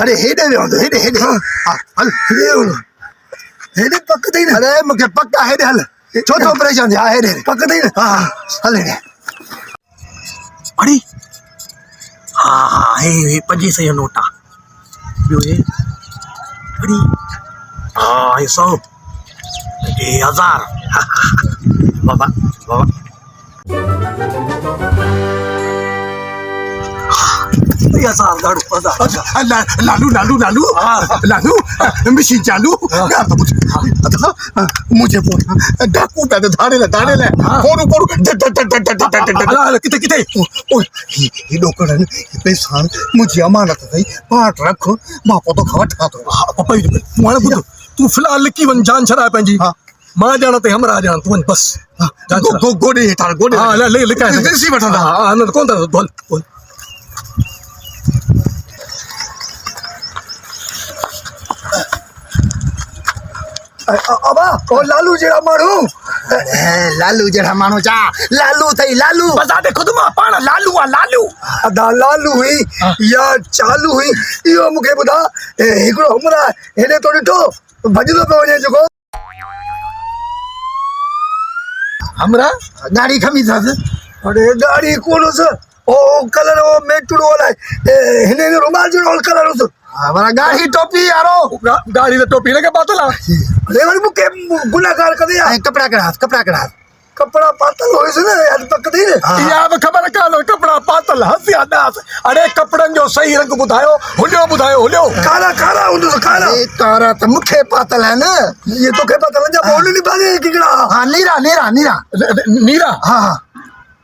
अरे हेडे हेडे पक दे अरे मुके पक्का हेडे हल छो तो परेशान है हेडे पक दे हां हल हेडे अरे हाँ हे 25 जो नोटा बियो हे अरे हाँ ये 100 ये 1000 बाबा लालू मिशी चालू मुझे डाकू पे धाड़े ले कोरू किते ओए ये डोकड़न पैसा मुझे अमानत दई पाट रख बापो तो खवट खातो पापा माने बुध तू फिलहाल लिखी वन जान छरा पंजी मां जाना ते हमरा जान तू वन बस गोडे तार गोडे हां ले लिखा है देसी बठा हां न कौन था बोल अबा ओ लालू जेड़ा माणू चा लालू थई लालू बता दे खुद मां पाण लालू अदा लालू हुई या चालू हुई यो मुके बुधा एकड़ो हमरा हेडे तो डिठो भजदो पे वने जको हमरा दाढ़ी खमी था अरे दाढ़ी कोन से ओ कलर ओ मेटुडो वाला हेने रुमाल जो कलर उस हमारा गाड़ी टोपी यारो गाड़ी तो टोपी लगे पातला अरे वाली मुके गुनाहगार कर दिया कपड़ा कपड़ा पातल होय से ना यार पक दे यार खबर का कपड़ा पातल हसिया दास अरे कपड़न जो सही रंग बुधायो हुलियो काला उन तो काला तो मुखे पातल है ना ये तो के पातल जब बोल नहीं पाए किकड़ा हां नीरा हां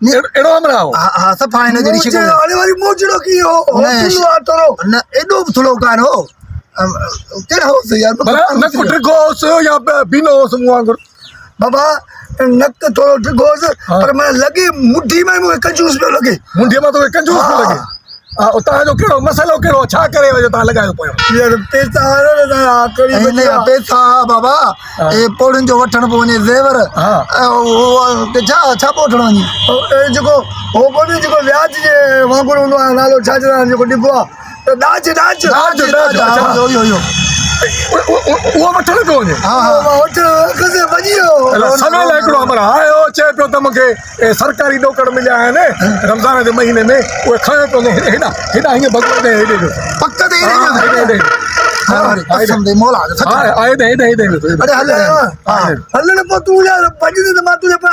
एड़ो हमरा हां सब फाइन जरी शिको अरे वाली मोजड़ो की हो तुलो आतरो न एडो थोड़ो कान हो केड़ा हो से यार न कुट गोस या बिनो मुआंगर बाबा नक थोड़ो ट्रिगोस पर मैं लगी मुट्ठी में मुझे कंजूस पे लगे मुंडी में तो कंजूस पे लगे उता जो केड़ो मसालो केड़ो छा करे जो ता लगायो पयो यार पैसा ना करी बचा पैसा बाबा ए पोड़न जो वठण पोने जेवर के छा पोठणो नी ए जको हो कोनी जको व्याज जे वांगुर हुंदो नालो छाजरा जको डिबो दाज यो वो वठण को ने हां वठ कसे बजियो समय लायकड़ो हमरा आयो चे पियो त मके सरकारी नौकर मिलिया है ने रमजान के महीने में वो खाए तो हेडा हिंगे भगवान दे हेडे पक्का दे कसम दे मोला हां आए दे अरे हल्ले न तू यार बजी दे मा तुझे पर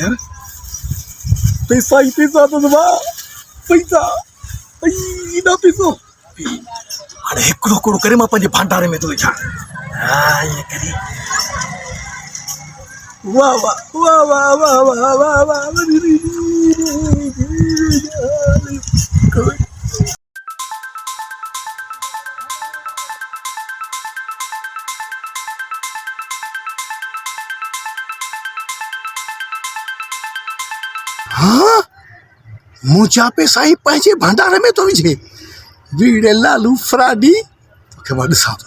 यार पैसा तो दबा पैसा ना पैसो अरे एकड़ो कोड़ो करे मां पंजे भंडारे में तो छा ये करी वाह हाँ मुझा पे साई पैसे भंडारे में तो विझे वीड़े लालू फ्राडी के बाद साथ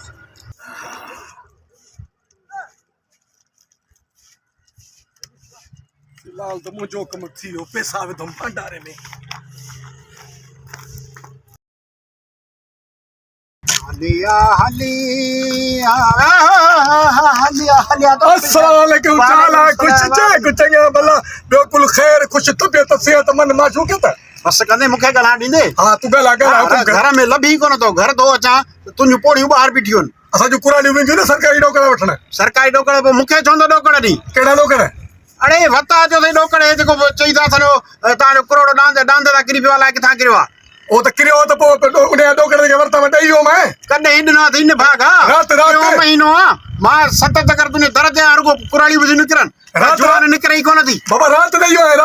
लाल तो मुझो कम थी हो पैसा आवे तो भंडारे में अस्सलाम वालेकुम चाला कुछ चंगे भला बिल्कुल खैर कुछ तबियत सेहत मन माशूक है बस कंदे मुखे गला दींदे हां तू गला घर में लभी कोन तो घर दो अचा तुन पोड़ी बाहर बिठियोन असा जो कुरानी में जो सरकारी डोकड़ा वठना सरकारी डोकड़ा पे मुखे चोंदो डोकड़ा दी केड़ा डोकड़ा अरे वता जो से डोकड़े जको चईदा सनो ता जो करोड़ डांदे दा करीब वाला किथा करवा ओ तो करियो तो पो उने डोकड़े के वर्ता में दईयो मैं कने हिडना थी ने भागा रात महीनो मां सत तकर तुने दर्द आरगो कुरानी बुझ निकरन रात निकरई कोन थी बाबा रात दईयो है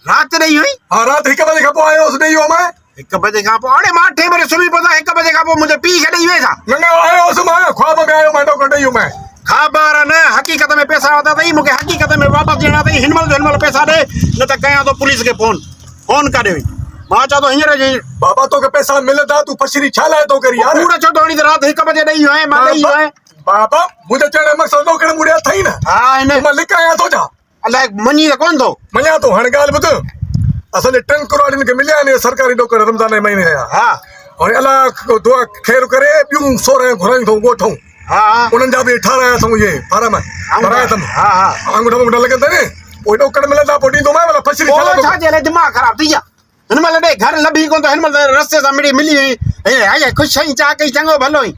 रात नहीं हुई हां रात 1 बजे का पो आयो उस दईयो मैं 1 बजे का पो अरे मां 8 बजे सुबह पता 1 बजे का पो मुझे पी के नहीं वेसा मैं आयो उस मैं ख्वाब में आयो मैं डोकड़ा दईयो मैं खबर न हकीकत में पैसा आता थी मुके हकीकत में वापस देना थी हिनमल पैसा दे न त कया तो पुलिस के फोन कर दे मां चा तो हियर जी बाबा तो के पैसा मिलदा तू पछरी छाला तो कर यार पूरा चो थोड़ी रात 1 बजे नहीं है मां नहीं है बाबा मुझे चढ़े मकसद तो करे मुड़िया थई ना हा हिन मैं लिखाया तो जा अलाए मञी त कोन थो मञा तो हाणे ॻाल्हि ॿुध असांजे 10 करोड़ खे मिलिया आहिनि सरकारी नौकर रमज़ान जे महीने जा हा और अल्लाह दुआ ख़ैर करे ॿियूं 16 घुरायूं अथऊं ॻोठूं हा उन्हनि जा बि 18 अथऊं इहे फार्म भराया अथमि हा हा आंगूठा वंगूठा लॻंदा आहिनि पोइ नौकर मिलंदा पोइ ॾींदोमांइ भला फसरी पोइ छा जे लाइ दिमाग़ ख़राब थी विया हिन महिल ॾे घर लभी कोन थो हिन महिल रस्ते सां मिली वई ख़ुशि आहीं चाह कई चङो भलो ई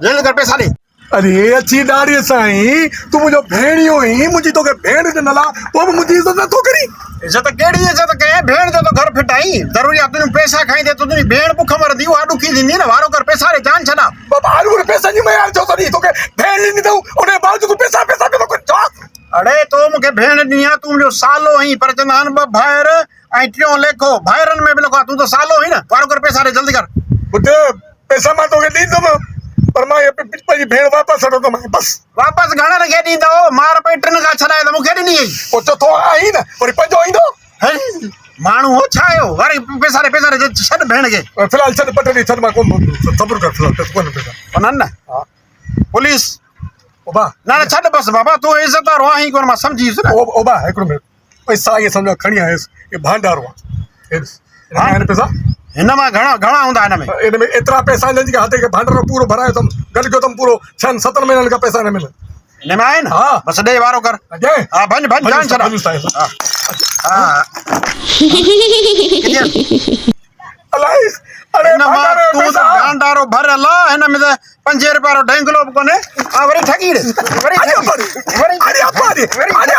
जल्दी कर पैसा ॾे अरे अची ॾाड़ीअ साईं तूं मुंहिंजो भेणियो ई मुंहिंजी तोखे भेण ॾिनल आहे पोइ बि मुंहिंजी इज़त नथो करी इज़त कहिड़ी इज़त कयां भेण जो तो घर फिटाई ज़रूरी आहे तुंहिंजो पैसा खाईंदे तो तुंहिंजी भेण बुख मरंदी उहा ॾुखी थींदी न वारो कर पैसा ॾे जान छॾा बाबा आलू पैसा जी मैं जो तरी तोखे भेण ॾिनी अथऊं उन जे बावजूद तूं पैसा पैसा पियो कर अड़े तो मूंखे भेण ॾिनी आहे तूं मुंहिंजो सालो आहीं पर चवंदा आहिनि ॿ भाइर ऐं टियों लेखो भाइरनि में बि लिखो आहे तूं त सालो आहीं न वारो कर पैसा ॾे जल्दी कर ॿुध पैसा मां तोखे ॾींदुमि पर मां इहा पंहिंजी भेण वापसि वठंदुमि बसि वापसि घणनि खे ॾींदो मार पई टिनि खां छॾाए त मूंखे ॾिनी हुई पोइ चोथों आई न वरी पंजो ईंदो माण्हू हो छा आयो वरी पैसा ॾे छॾ भेण खे फ़िलहालु छॾ पट ॾे छॾ मां कोन सब्र कर फ़िलहालु कोन पैसा उन्हनि न हा पुलिस ओबा न छॾ बसि बाबा तूं इज़तदार आहीं कोन मां सम्झीसि न ओबा हिकिड़ो मिनट पैसा इहे सम्झो खणी आयुसि इहे भांडारो आहे पैसा हिन मां घणा हूंदा हिन में इन में एतिरा पैसा हिननि जे हथ खे भांडारो पूरो भरायो अथमि गॾु कयो अथमि पूरो 6-7 महीननि खां पैसा न मिले हिन में आहिनि हा बसि ॾे वारो कर हा भञ जान छॾा हा अलाए अरे हिन मां तूं त भांडारो भरियल आहे हिन में त 5 रुपया वारो ढेंगलो बि कोन्हे हा वरी ठगी ॾे वरी अरे अरे अरे